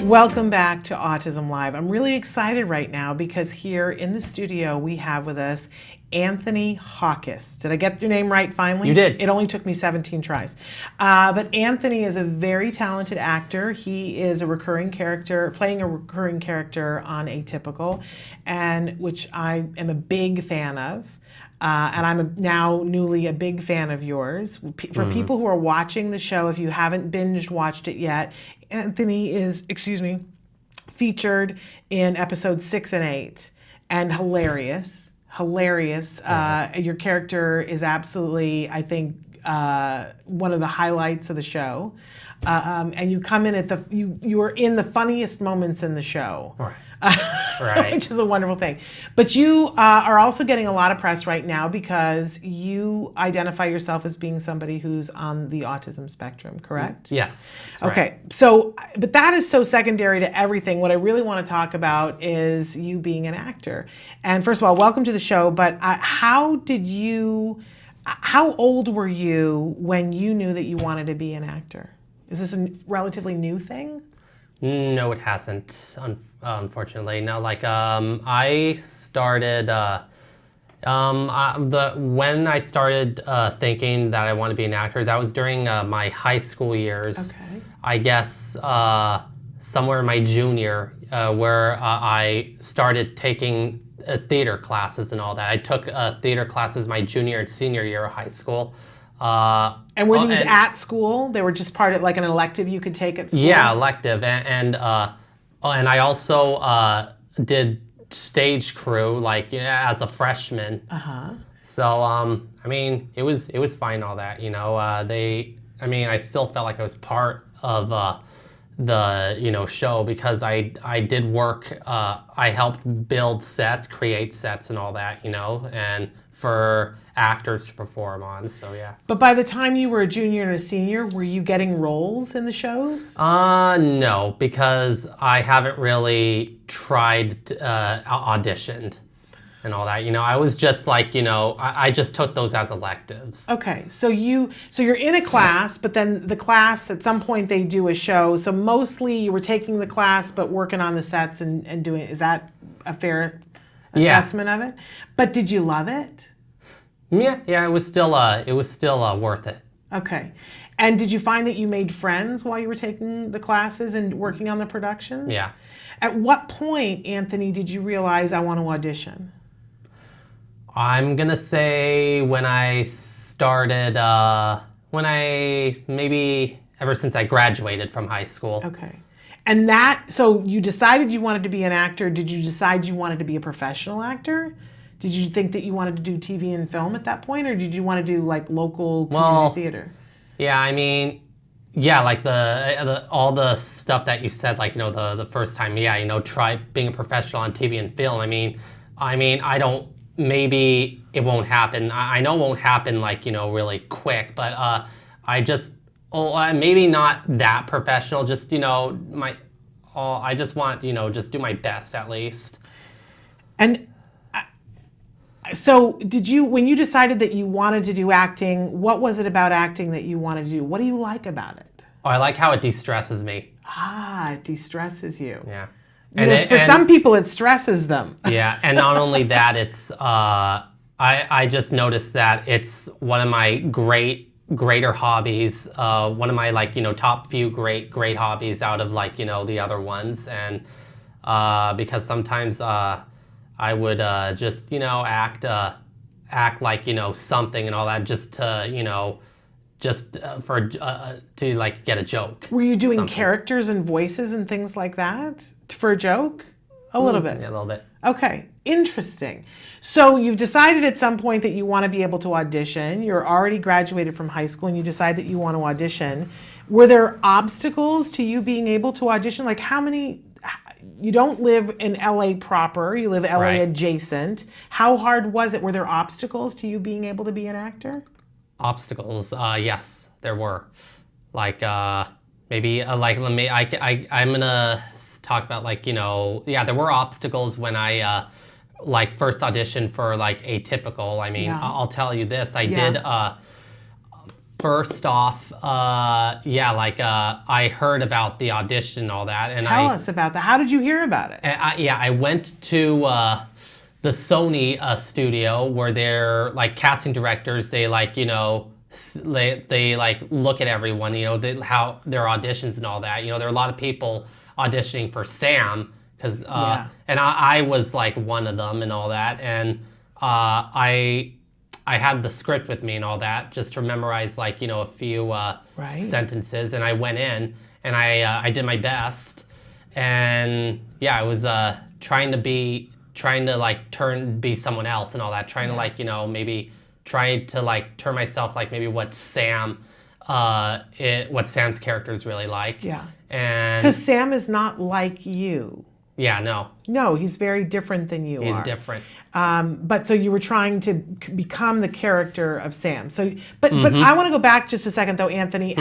Welcome back to Autism Live. I'm really excited right now because here in the studio we have with us Anthony Jacques. Did I get your name right finally? You did. It only took me 17 tries. But Anthony is a very talented actor. He is a recurring character, playing a recurring character on Atypical, and which I am a big fan of. And I'm now newly a big fan of yours. For people who are watching the show, if you haven't binged watched it yet, Anthony is, featured in episodes 6 and 8, and hilarious. Your character is absolutely, I think, one of the highlights of the show. And you come in at you are in the funniest moments in the show. Right. Which is a wonderful thing. But you are also getting a lot of press right now because you identify yourself as being somebody who's on the autism spectrum, correct? Yes. That's right. Okay. So, but that is so secondary to everything. What I really want to talk about is you being an actor. And first of all, welcome to the show. But how old were you when you knew that you wanted to be an actor? Is this a relatively new thing? No, it hasn't, unfortunately. No, I started, when I started thinking that I want to be an actor, that was during my high school years. Okay. I guess somewhere in my junior, where I started taking theater classes and all that. I took theater classes my junior and senior year of high school. And were these at school? They were just part of like an elective you could take at school? Yeah, elective. And I also did stage crew as a freshman. So I mean, it was fine, all that, you know. I still felt like I was part of the show because I did work. I helped build sets, create sets, and all that, and for actors to perform on. So yeah. But by the time you were a junior and a senior, were you getting roles in the shows? No, because I haven't really tried auditioned and all that. I was just I just took those as electives. Okay, so you're in a class, but then the class at some point they do a show. So mostly you were taking the class but working on the sets and doing. Is that a fair assessment of it? But did you love it? Yeah, it was still worth it. Okay, and did you find that you made friends while you were taking the classes and working on the productions? Yeah. At what point, Anthony, did you realize I want to audition? I'm gonna say when I started, maybe ever since I graduated from high school. Okay. And so you decided you wanted to be an actor. Did you decide you wanted to be a professional actor? Did you think that you wanted to do TV and film at that point, or did you want to do like local community theater? Yeah, all the stuff that you said, the first time, try being a professional on TV and film. I don't. Maybe it won't happen. I know it won't happen really quick, but I just maybe not that professional. Just I just want just do my best at least. And so did you, when you decided that you wanted to do acting, what was it about acting that you wanted to do? What do you like about it? Oh, I like how it de-stresses me. It de-stresses you. Yeah. For some people, it stresses them. Yeah, and not only that, it's I just noticed that it's one of my greater hobbies. One of my top few great hobbies out of the other ones, and because sometimes I would just act like something and all that just to to get a joke. Were you doing characters and voices and things like that for a joke? A little bit. Yeah, a little bit. Okay, interesting. So you've decided at some point that you want to be able to audition. You're already graduated from high school and you decide that you want to audition. Were there obstacles to you being able to audition? Like how many? You don't live in LA proper, you live LA adjacent. How hard was it? Were there obstacles to you being able to be an actor? Obstacles, yes, there were. Maybe I'm gonna talk about there were obstacles when I first auditioned for Atypical. I'll tell you this, I did first off, yeah, like I heard about the audition and all that, and Tell us about that. How did you hear about it? yeah, I went to the Sony studio where they're like casting directors. They like they like look at everyone, how their auditions and all that. There are a lot of people auditioning for Sam because and I was like one of them and all that, and I had the script with me and all that just to memorize like a few sentences, and I went in and I did my best, and yeah, I was trying to be someone else and all that, trying to like maybe try to like turn myself like maybe what Sam's character is really like. Yeah. And because Sam is not like you. Yeah, no, he's very different than you are. He's different. But so you were trying to become the character of Sam. So, but I want to go back just a second though, Anthony.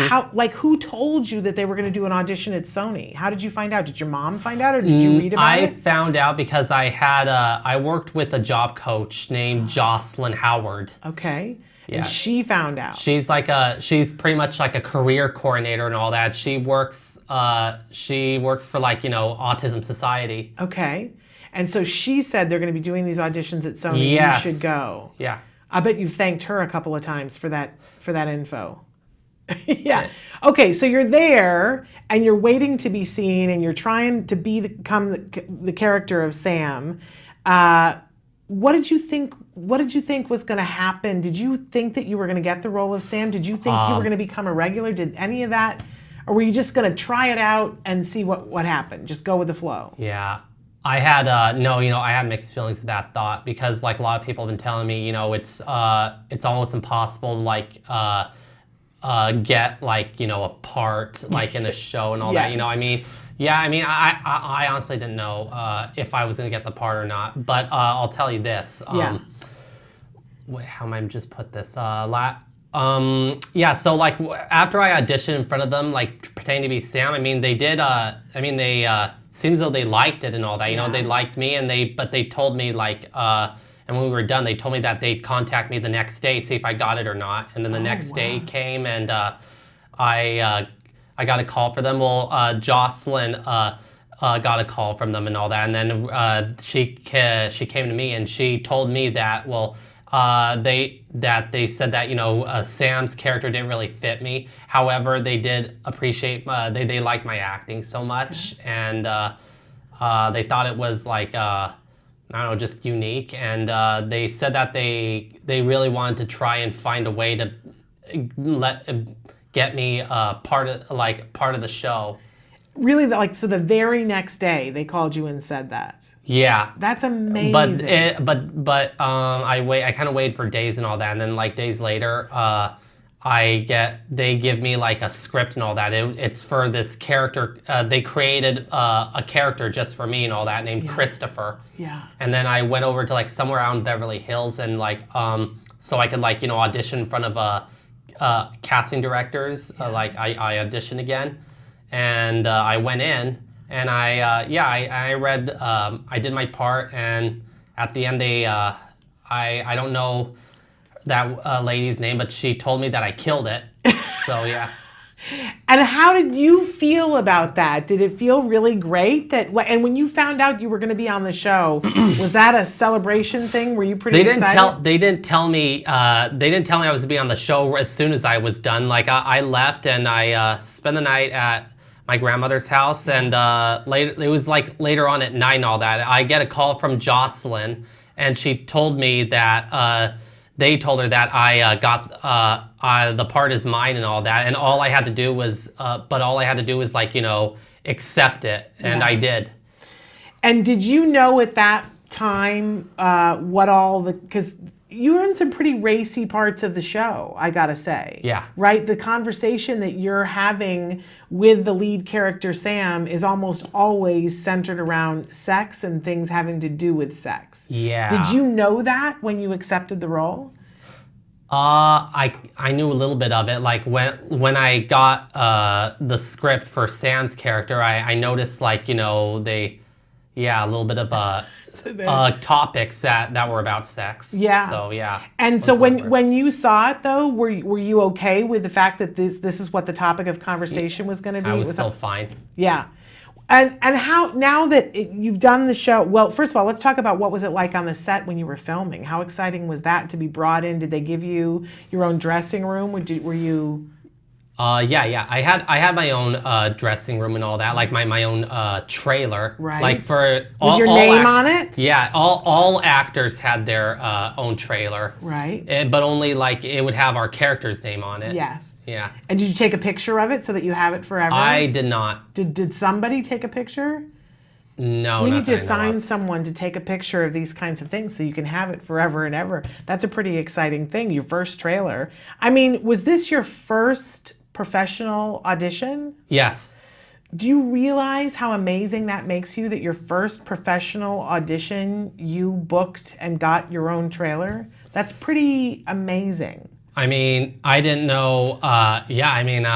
Who told you that they were going to do an audition at Sony? How did you find out? Did your mom find out, or did you read about it? I found out because I worked with a job coach named Jocelyn Howard. Okay. Yeah. And she found out. She's pretty much like a career coordinator and all that. She works for like, Autism Society. Okay. And so she said they're going to be doing these auditions at Sony. Yes. You should go. Yeah. I bet you thanked her a couple of times for that info. Yeah. Okay, so you're there and you're waiting to be seen and you're trying to become the character of Sam. What did you think was going to happen? Did you think that you were going to get the role of Sam? Did you think you were going to become a regular? Did any of that, or were you just going to try it out and see what happened? Just go with the flow. Yeah. I had I had mixed feelings with that thought because like a lot of people have been telling me, it's almost impossible to like get like a part like in a show and all Yes. that. I honestly didn't know if I was gonna get the part or not, but I'll tell you this. Wait, how am I just put this? So like after I auditioned in front of them, like pretending to be Sam, they seems though they liked it and all that. They liked me, and they told me like, and when we were done, they told me that they'd contact me the next day, see if I got it or not. And then the next day came, and I got a call for them. Well, Jocelyn got a call from them and all that, and then she came to me and she told me that they said that Sam's character didn't really fit me. However, they did appreciate they liked my acting so much, and they thought it was like I don't know, just unique, and they said that they really wanted to try and find a way to get me part of the show. Really, so the very next day they called you and said that. Yeah, that's amazing. But I kind of waited for days and all that, and then like days later, they give me like a script and all that. It's for this character. They created a character just for me and all that named Christopher. Yeah. And then I went over to like somewhere out in Beverly Hills and like so I could like audition in front of casting directors. Like I auditioned again, and I went in. And I read, I did my part, and at the end I don't know that lady's name, but she told me that I killed it. So yeah. And how did you feel about that? Did it feel really great and when you found out you were going to be on the show, was that a celebration thing? Were you pretty excited? They didn't tell me I was going to be on the show as soon as I was done. Like I left and I spent the night at my grandmother's house, and it was like later on at night and all that. I get a call from Jocelyn, and she told me that they told her that I got the part is mine and all that, and all I had to do was like accept it, and I did. And did you know at that time because you were in some pretty racy parts of the show, I gotta say. Yeah. Right? The conversation that you're having with the lead character, Sam, is almost always centered around sex and things having to do with sex. Yeah. Did you know that when you accepted the role? I knew a little bit of it. Like when I got the script for Sam's character, I noticed like, yeah, a little bit of topics that were about sex. Yeah. So yeah. And so when you saw it though, were you okay with the fact that this is what the topic of conversation was going to be? I was still fine. Yeah. And how, now that you've done the show, well, first of all, let's talk about what was it like on the set when you were filming? How exciting was that to be brought in? Did they give you your own dressing room? Were you... Yeah. I had my own dressing room and all that, like my own trailer. Right. Like for with your name on it? Yeah, all actors had their own trailer. Right. But only like it would have our character's name on it. Yes. Yeah. And did you take a picture of it so that you have it forever? I did not. Did somebody take a picture? No, we need to assign someone to take a picture of these kinds of things so you can have it forever and ever. That's a pretty exciting thing, your first trailer. I mean, was this your first professional audition? Yes. Do you realize how amazing that makes you, that your first professional audition, you booked and got your own trailer? That's pretty amazing. I mean, I didn't know, yeah, I mean,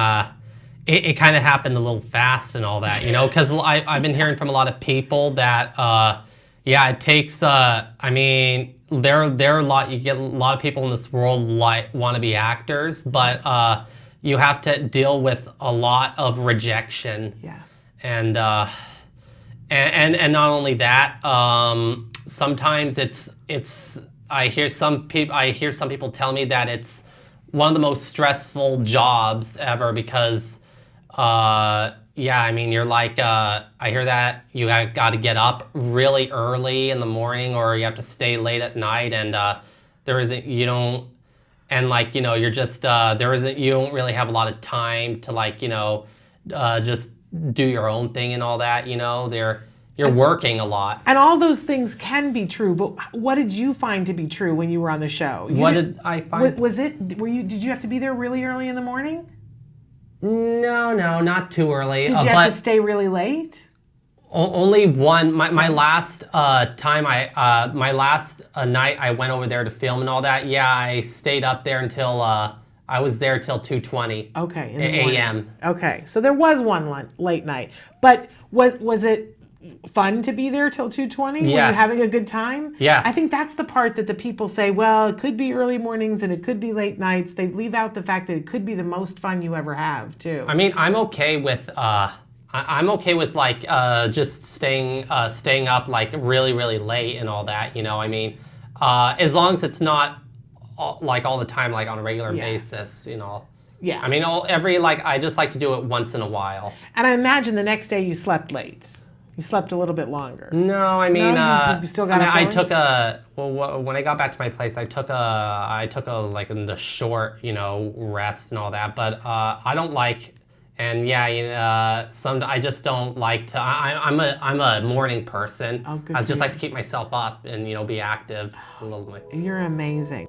it kind of happened a little fast and all that, you know, because I've been hearing from a lot of people that, yeah, it takes, I mean, there are a lot, you get a lot of people in this world want to be actors, but you have to deal with a lot of rejection. Yes. And not only that, sometimes it's I hear some people tell me that it's one of the most stressful jobs ever because, yeah, I mean, you're like, I hear that you got to get up really early in the morning or you have to stay late at night and you don't really have a lot of time to like, you know, just do your own thing and all that, you know, you're working a lot. And all those things can be true, but what did you find to be true when you were on the show? What did I find? Did you have to be there really early in the morning? No, not too early. Did you have to stay really late? Only one. My last time my last night I went over there to film and all that. Yeah, I stayed up there until I was there till 2:20. Okay. a.m. Okay, so there was one late night, but was it fun to be there till 2:20? Yes. Were you having a good time? Yes. I think that's the part that the people say, well, it could be early mornings and it could be late nights. They leave out the fact that it could be the most fun you ever have, too. I mean, I'm okay with like just staying up like really late and all that, you know. I mean, as long as it's not like all the time, like on a regular basis, you know. Yeah. I mean, I just like to do it once in a while. And I imagine the next day you slept late. You slept a little bit longer. No, I mean, you still got I took when I got back to my place, I took a like in the short, you know, rest and all that. But I don't like, and yeah, I just don't like to. I'm a morning person. Oh, good I for just you. like to keep myself up and, you know, be active a little bit. You're amazing.